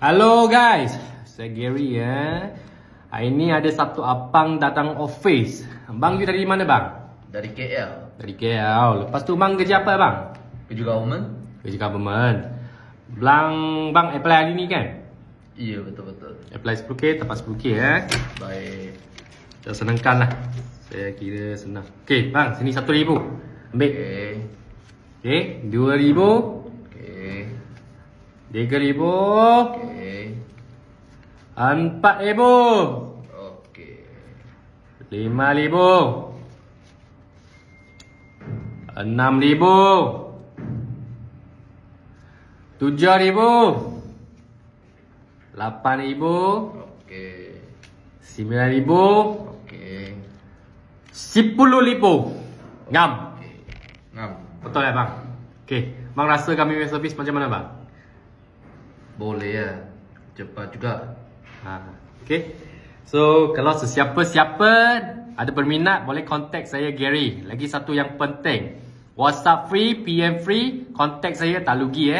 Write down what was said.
Halo guys, saya Gary ya. Hari ni ada satu abang datang office. Bang you dari mana bang? Dari KL. Dari KL. Lepas tu bang kerja apa bang? Kerja government? Kerja government. Bang apply hari ni kan? Iya, betul-betul. Apply 10k, dapat 10k ya. Baik. Saya senangkan lah. Saya kira senang. Okay bang, sini 1,000. Ambil. Okey. Okay, 2,000. Okey. 3,000. Okey. 4,000. Okey. 5,000. 6,000. 7,000. 8,000. Okey. 9,000. Okey. 10,000. Ngam. Okey. Ngam. Betul ya bang? Okay. Bang rasa kami punya servis macam mana bang? Boleh ya. Cepat juga. Okay. So kalau sesiapa-siapa ada berminat boleh contact saya Gary. Lagi satu yang penting, WhatsApp free, PM free, contact saya tak rugi